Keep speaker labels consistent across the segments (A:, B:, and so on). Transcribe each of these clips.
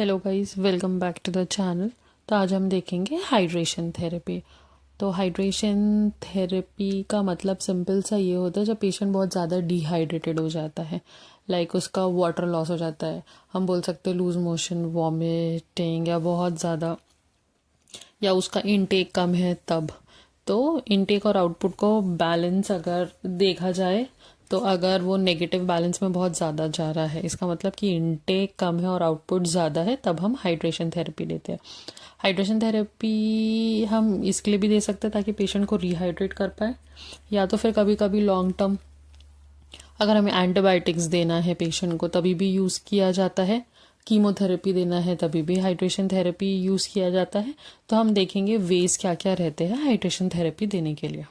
A: Hello guys, welcome back to the channel. तो आज हम देखेंगे हाइड्रेशन थेरेपी। तो हाइड्रेशन थेरेपी का मतलब सिंपल सा ये होता है जब पेशेंट बहुत ज़्यादा डिहाइड्रेटेड हो जाता है, लाइक उसका वाटर लॉस हो जाता है। हम बोल सकते हैं लूज मोशन, वॉमिटिंग या बहुत ज़्यादा, या उसका इनटेक कम है तब। तो इनटेक और आउटपुट को बैलेंस अगर देखा जाए तो अगर वो नेगेटिव बैलेंस में बहुत ज़्यादा जा रहा है, इसका मतलब कि इनटेक कम है और आउटपुट ज़्यादा है, तब हम हाइड्रेशन थेरेपी देते हैं। हाइड्रेशन थेरेपी हम इसके लिए भी दे सकते हैं ताकि पेशेंट को रिहाइड्रेट कर पाए, या तो फिर कभी कभी लॉन्ग टर्म अगर हमें एंटीबायोटिक्स देना है पेशेंट को तभी भी यूज़ किया जाता है। कीमोथेरेपी देना है तभी भी हाइड्रेशन थेरेपी यूज़ किया जाता है। तो हम देखेंगे वेज क्या क्या रहते हैं हाइड्रेशन थेरेपी देने के लिए।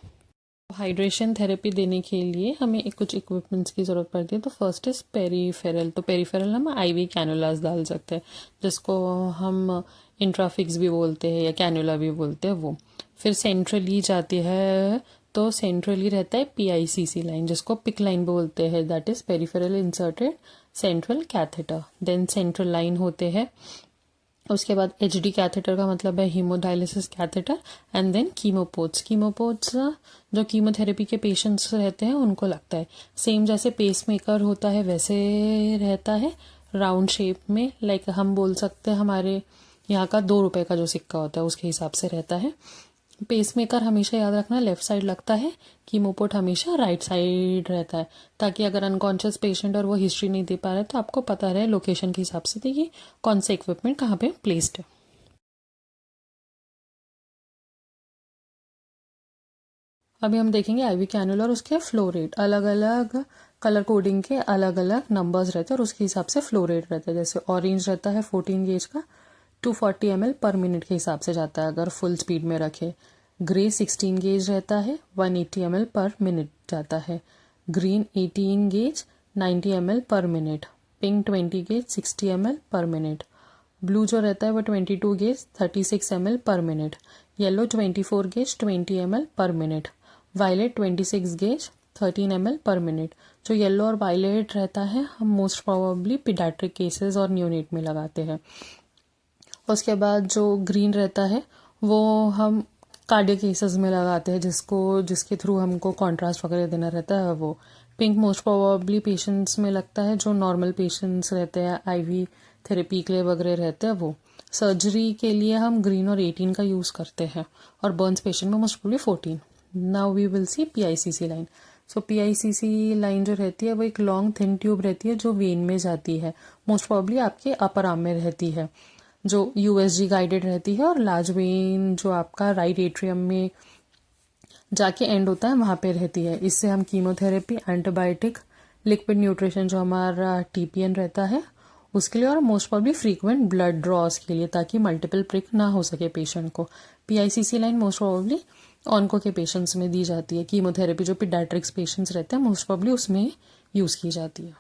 A: हाइड्रेशन थेरेपी देने के लिए हमें कुछ इक्विपमेंट्स की ज़रूरत पड़ती है। तो फर्स्ट इज़ पेरीफेरल। तो पेरीफेरल हम आईवी कैनुलास डाल सकते हैं, जिसको हम इंट्राफिक्स भी बोलते हैं या कैनुला भी बोलते हैं वो। फिर सेंट्रली जाती है, तो सेंट्रली रहता है पीआईसीसी लाइन, जिसको पिक लाइन बोलते हैं, that is peripheral inserted central catheter. Then central line होते हैं। उसके बाद एचडी कैथेटर का मतलब है haemodialysis catheter. And then chemoports. Chemoports जो कीमोथेरेपी के पेशेंट्स रहते हैं उनको लगता है, सेम जैसे पेसमेकर होता है वैसे रहता है, राउंड शेप में। लाइक हम बोल सकते हैं हमारे यहाँ का 2 रुपए का जो सिक्का होता है उसके हिसाब से रहता है। पेसमेकर हमेशा याद रखना लेफ्ट साइड लगता है, कीमोपोट हमेशा राइट साइड रहता है, ताकि अगर अनकॉन्शियस पेशेंट और वो हिस्ट्री नहीं दे पा रहा है तो आपको पता रहे लोकेशन के हिसाब से देखिए कौन सा इक्विपमेंट कहाँ पे प्लेस्ड है। अभी हम देखेंगे आईवी कैनुला और उसके फ्लो रेट। अलग अलग कलर कोडिंग के अलग अलग नंबर्स रहते हैं और उसके हिसाब से फ्लो रेट रहता है। जैसे ऑरेंज रहता है 14 गेज का, 240 ml पर मिनट के हिसाब से जाता है अगर फुल स्पीड में रखे। ग्रे 16 गेज रहता है, 180 ml पर मिनट जाता है। Green 18 gauge 90 ml per minute. Pink 20 gauge 60 ml per minute. Blue जो रहता है वो 22 gauge 36 ml per minute. Yellow 24 gauge 20 ml per minute. Violet 26 gauge 13 ml per minute. जो येलो और वायलेट रहता है हम मोस्ट प्रोबेबली पीडियाट्रिक केसेस और न्यूनेट में लगाते हैं। उसके बाद जो ग्रीन रहता है वो हम कार्डियक केसेस में लगाते हैं, जिसके थ्रू हमको कॉन्ट्रास्ट वगैरह देना रहता है वो। पिंक मोस्ट प्रोबेबली पेशेंट्स में लगता है जो नॉर्मल पेशेंट्स रहते हैं, आईवी थेरेपी के लिए वगैरह रहते हैं वो। सर्जरी के लिए हम ग्रीन और 18 का यूज़ करते हैं, और बर्न्स पेशेंट में most probably 14। Now we will see PICC line. So PICC line जो रहती है वो एक लॉन्ग थिन ट्यूब रहती है जो वेन में जाती है, मोस्ट प्रोबेबली आपके अपर आर्म में रहती है, जो यूएसजी गाइडेड रहती है, और लार्ज वेन जो आपका राइट एट्रियम में जाके एंड होता है वहाँ पे रहती है। इससे हम कीमोथेरेपी, एंटीबायोटिक, लिक्विड न्यूट्रिशन जो हमारा टीपीएन रहता है उसके लिए, और मोस्ट प्रॉब्ली फ्रीक्वेंट ब्लड ड्रॉस के लिए, ताकि मल्टीपल प्रिक ना हो सके पेशेंट को। पीआईसीसी लाइन मोस्ट प्रॉब्ली ऑनको के पेशेंट्स में दी जाती है। कीमोथेरेपी जो पीडियाट्रिक्स पेशेंट्स रहते हैं मोस्ट प्रॉब्ली उसमें यूज़ की जाती है।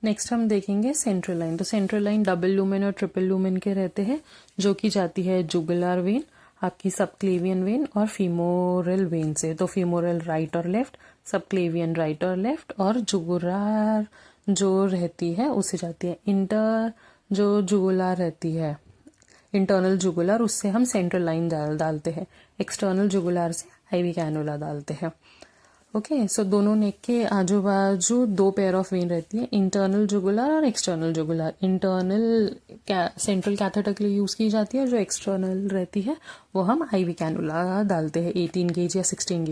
A: नेक्स्ट हम देखेंगे सेंट्रल लाइन। तो सेंट्रल लाइन डबल लूमेन और ट्रिपल लूमेन के रहते हैं, जो कि जाती है जुगुलर वेन, आपकी सबक्लेवियन वेन और फीमोरल वेन से। तो फीमोरल राइट और लेफ्ट, सबक्लेवियन राइट और लेफ्ट, और जुगुलर जो रहती है उससे जाती है। इंटर जो जुगुलर रहती है, इंटरनल जुगुलर, उससे हम सेंट्रल लाइन डालते हैं। एक्सटर्नल जुगुलर से आईवी कैनुला डालते हैं। ओके, सो दोनों नेक के आजू बाजू 2 पेयर ऑफ वेन रहती है, इंटरनल जुगुलर और external jugular. Internal central catheter के लिए यूज़ की जाती है, और जो एक्सटर्नल रहती है वो हम आईवी कैनुला डालते हैं 18 गेज या 16 गेज।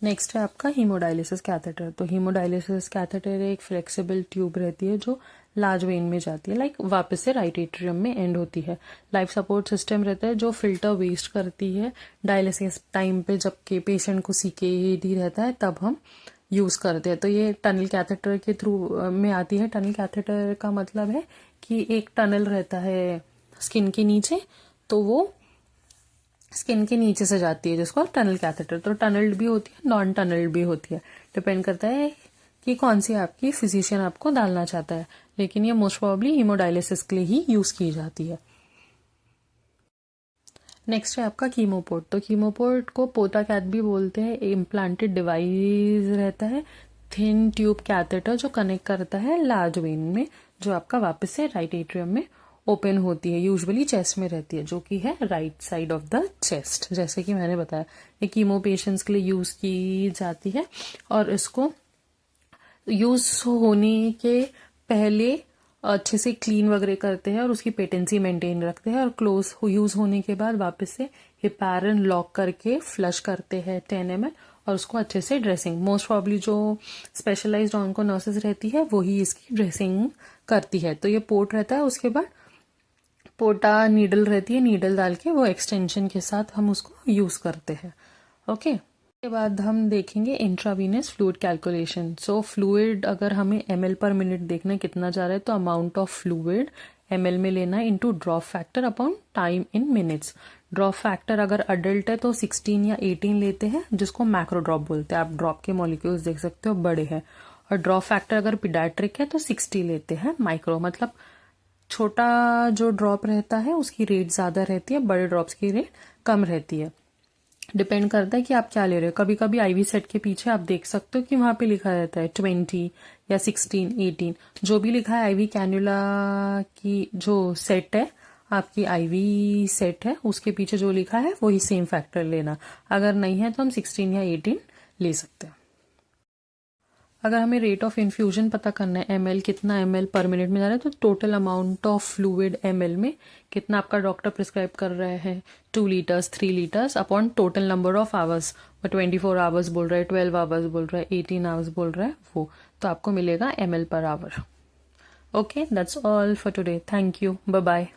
A: नेक्स्ट है आपका हीमोडायलिसिस कैथेटर। तो हीमोडायलिसिस कैथेटर एक फ्लेक्सिबल ट्यूब रहती है जो लार्ज वेन में जाती है, लाइक वापस से राइट एट्रियम में एंड होती है। लाइफ सपोर्ट सिस्टम रहता है जो फिल्टर वेस्ट करती है डायलिसिस टाइम पे, जबकि पेशेंट को सीकेडी रहता है तब हम यूज़ करते हैं। तो ये टनल कैथेटर के थ्रू में आती है। टनल कैथेटर का मतलब है कि एक टनल रहता है स्किन के नीचे, तो वो स्किन के नीचे से जाती है, जिसको टनल कैथेटर। तो टनल्ड भी होती है, नॉन टनल्ड भी होती है, डिपेंड करता है कि कौन सी आपकी फिजिशियन आपको डालना चाहता है, लेकिन ये मोस्ट प्रोबेबली हीमोडायलिसिस के लिए ही यूज़ की जाती है। नेक्स्ट है आपका कीमोपोर्ट। तो कीमोपोर्ट को पोटा कैथ भी बोलते हैं। इम्प्लांटेड डिवाइस रहता है, थिन ट्यूब कैथेटर जो कनेक्ट करता है लार्ज वेन में, जो आपका वापस से राइट एट्रियम में ओपन होती है, यूजुअली चेस्ट में रहती है, जो कि है right side of the chest. जैसे कि मैंने बताया ये कीमो पेशेंट्स के लिए यूज़ की जाती है और इसको यूज़ होने के पहले अच्छे से क्लीन वगैरह करते हैं और उसकी पेटेंसी मेंटेन रखते हैं, और क्लोज यूज़ होने के बाद वापस से हेपारिन लॉक करके फ्लश करते हैं 10 ml और उसको अच्छे से ड्रेसिंग, मोस्ट प्रॉब्ली जो स्पेशलाइज्ड ऑन्को नर्सेज रहती है वही इसकी ड्रेसिंग करती है। तो ये पोर्ट रहता है, उसके बाद पोटा नीडल रहती है, नीडल डाल के वो एक्सटेंशन के साथ हम उसको यूज़ करते हैं। ओके, के बाद हम देखेंगे इंट्रावीनस फ्लूइड कैलकुलेशन। सो फ्लूइड अगर हमें ml पर मिनट देखना है कितना जा रहा है, तो अमाउंट ऑफ फ्लूइड ml में लेना है into drop factor upon time in minutes. Drop factor अगर अडल्ट है तो 16 या 18 लेते हैं, जिसको मैक्रो ड्रॉप बोलते हैं। आप ड्रॉप के मॉलिक्यूल्स देख सकते हो बड़े हैं। और ड्रॉप फैक्टर अगर पीडियाट्रिक है तो 60 लेते हैं, माइक्रो मतलब छोटा जो ड्रॉप रहता है उसकी रेट ज़्यादा रहती है, बड़े ड्रॉप्स की रेट कम रहती है। डिपेंड करता है कि आप क्या ले रहे हो। कभी कभी आईवी सेट के पीछे आप देख सकते हो कि वहां पे लिखा रहता है 20 या 16, 18, जो भी लिखा है आईवी कैन्युला की जो सेट है, आपकी आईवी सेट है, उसके पीछे जो लिखा है वही सेम फैक्टर लेना। अगर नहीं है तो हम 16 या 18 ले सकते हैं। अगर हमें रेट ऑफ इन्फ्यूजन पता करना है, ml कितना ml पर मिनट में जा रहा है, तो total amount of fluid ml में कितना आपका डॉक्टर प्रिस्क्राइब कर रहे हैं, 2 litres 3 litres upon total number of hours. वो 24 आवर्स बोल रहा है, 12 आवर्स बोल रहा है, 18 आवर्स बोल रहा है, वो तो आपको मिलेगा ml per hour. Okay, that's all for today. Thank you, bye bye.